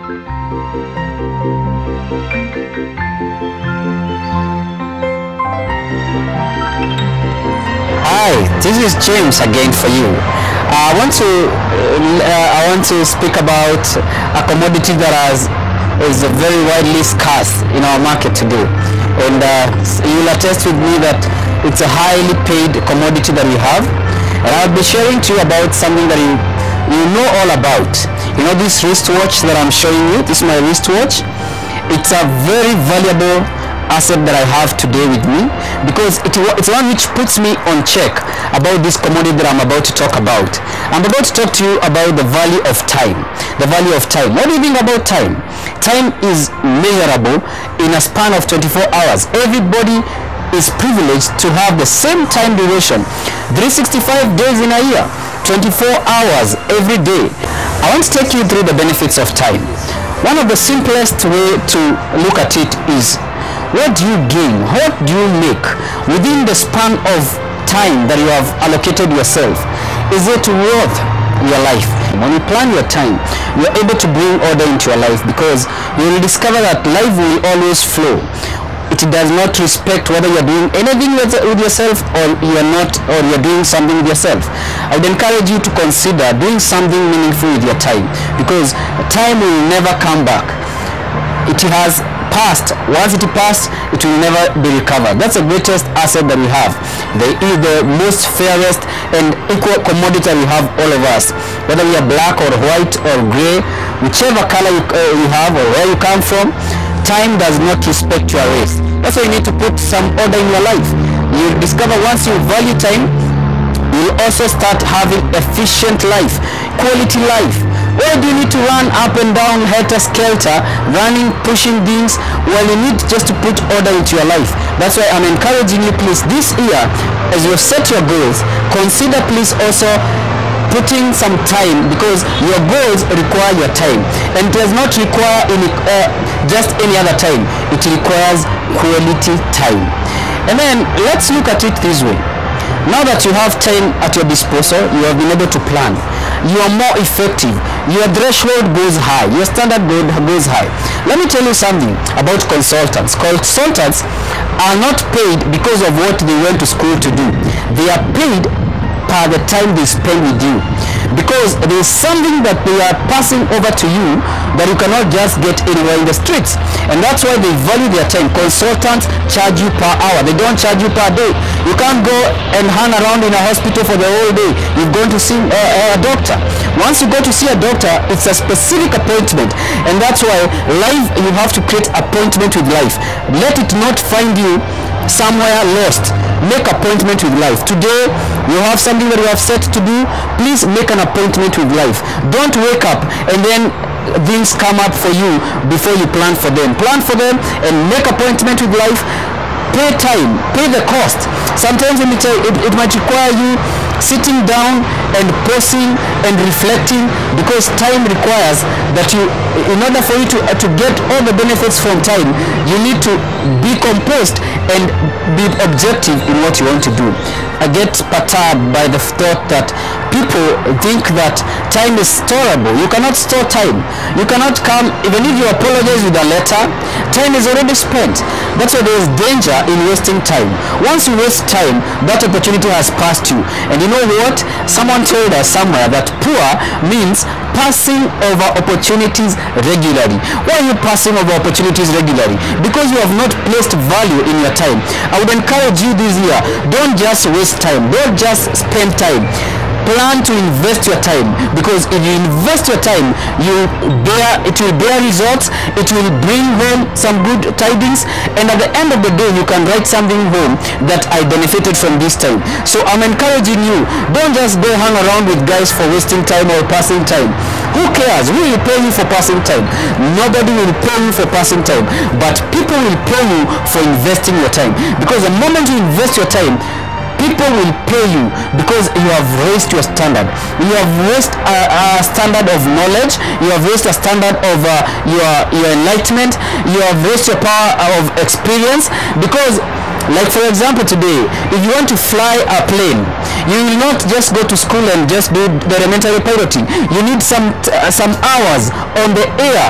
Hi, this is James again for you. I want to speak about a commodity that is very widely scarce in our market today, and you will attest with me that it's a highly paid commodity that we have. And I'll be sharing to you about something that you know all about. You know this wristwatch that I'm showing you. This is my wristwatch. It's a very valuable asset that I have today with me, because it's one which puts me on check about this commodity that I'm about to talk about. I'm about to talk to you about the value of time. The value of time. What do you think about time? Time is measurable in a span of 24 hours. Everybody is privileged to have the same time duration, 365 days in a year, 24 hours every day. I want to take you through the benefits of time. One of the simplest way to look at it is, what do you gain? What do you make within the span of time that you have allocated yourself? Is it worth your life? When you plan your time, you are able to bring order into your life, because you will discover that life will always flow. It does not respect whether you are doing anything with yourself or you are not, or you are doing something with yourself. I would encourage you to consider doing something meaningful with your time, because time will never come back. It has passed. Once it passed, it will never be recovered. That's the greatest asset that we have. They is the most fairest and equal commodity we have, all of us, whether we are black or white or gray, whichever color you have or where you come from. Time does not respect your race. That's why you need to put some order in your life. You discover once you value time, you will also start having efficient life, quality life. Why do you need to run up and down, helter-skelter, running, pushing things? Well, you need just to put order into your life. That's why I'm encouraging you, please, this year, as you set your goals, consider please also putting some time, because your goals require your time, and it does not require just any other time. It requires quality time. And then let's look at it this way. Now that you have time at your disposal, you have been able to plan. You are more effective. Your threshold goes high. Your standard goes high. Let me tell you something about consultants. Consultants are not paid because of what they went to school to do. They are paid per the time they spend with you, because there is something that they are passing over to you that you cannot just get anywhere in the streets, and that's why they value their time. Consultants charge you per hour. They don't charge you per day. You can't go and hang around in a hospital for the whole day. You're going to see a doctor. Once you go to see a doctor, it's a specific appointment, and that's why life, you have to create appointment with life. Let it not find you somewhere lost. Make appointment with life. Today you have something that you have set to do. Please make an appointment with life. Don't wake up and then things come up for you before you plan for them. Plan for them and make appointment with life. Pay time, pay the cost. Sometimes it might require you sitting down and pausing and reflecting, because time requires that you, in order for you to get all the benefits from time, you need to be composed and be objective in what you want to do. I get perturbed by the thought that people think that time is storable. You cannot store time. You cannot come, even if you apologize with a letter, time is already spent. That's why there is danger in wasting time. Once you waste time, that opportunity has passed you. And you know what? Someone told us somewhere that poor means passing over opportunities regularly. Why are you passing over opportunities regularly? Because you have not placed value in your time. I would encourage you this year, don't just waste time. Don't just spend time. Plan to invest your time, because if you invest your time, it will bear results. It will bring home some good tidings, and at the end of the day, you can write something home that I benefited from this time. So I'm encouraging you, don't just go hang around with guys for wasting time or passing time. Who cares? Who will pay you for passing time? Nobody will pay you for passing time, but people will pay you for investing your time, because the moment you invest your time, people will pay you, because you have raised your standard. You have raised a standard of knowledge. You have raised a standard of your enlightenment. You have raised your power of experience, because Like for example today, if you want to fly a plane, you will not just go to school and just do the elementary piloting. You need some hours on the air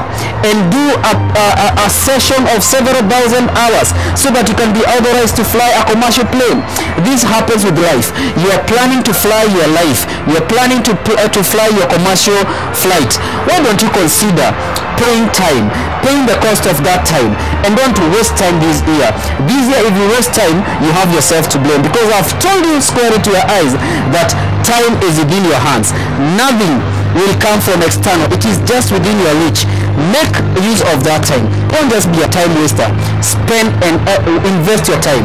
and do a session of several thousand hours so that you can be authorized to fly a commercial plane. This happens with life. You are planning to fly your life. You are planning to fly your commercial flight. Why don't you consider paying the cost of that time, and don't waste time this year. This year, if you waste time, you have yourself to blame, because I've told you square it to your eyes that time is within your hands. Nothing will come from external. It is just within your reach. Make use of that time. Don't just be a time waster. Spend and invest your time.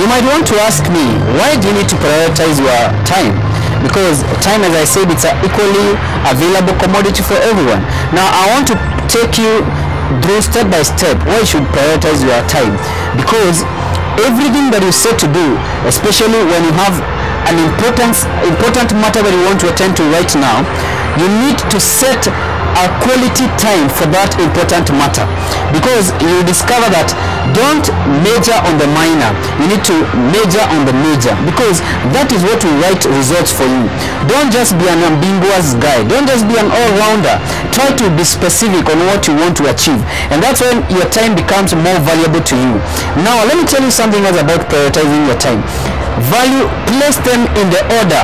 You might want to ask me, why do you need to prioritize your time? Because time, as I said, it's an equally available commodity for everyone. Now I want to take you through step by step why you should prioritize your time, because everything that you set to do, especially when you have an important matter that you want to attend to right now, you need to set a quality time for that important matter, because you discover that don't major on the minor, you need to major on the major, because that is what will write results for you. Don't just be an ambiguous guy, don't just be an all-rounder. Try to be specific on what you want to achieve, and that's when your time becomes more valuable to you. Now let me tell you something else about prioritizing your time. Place them in the order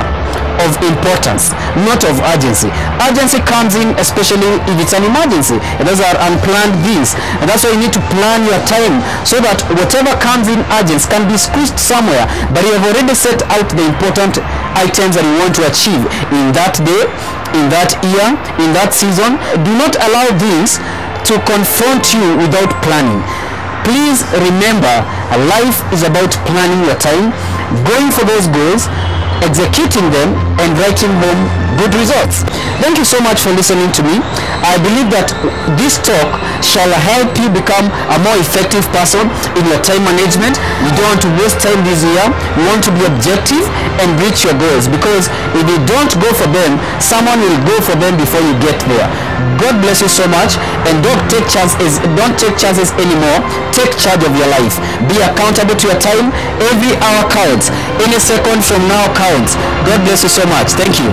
of importance, not of urgency. Urgency comes in especially if it's an emergency, and those are unplanned things, and that's why you need to plan your time so that whatever comes in urgent can be squeezed somewhere, but you have already set out the important items that you want to achieve in that day, in that year, in that season. Do not allow things to confront you without planning. Please remember, life is about planning your time, going for those goals, executing them, and writing home good results. Thank you so much for listening to me. I believe that this talk shall help you become a more effective person in your time management. You don't want to waste time this year. You want to be objective and reach your goals, because if you don't go for them, someone will go for them before you get there. God bless you so much, and don't take chances anymore. Take charge of your life. Be accountable to your time. Every hour counts. Any second from now counts. God bless you so much. Thank you.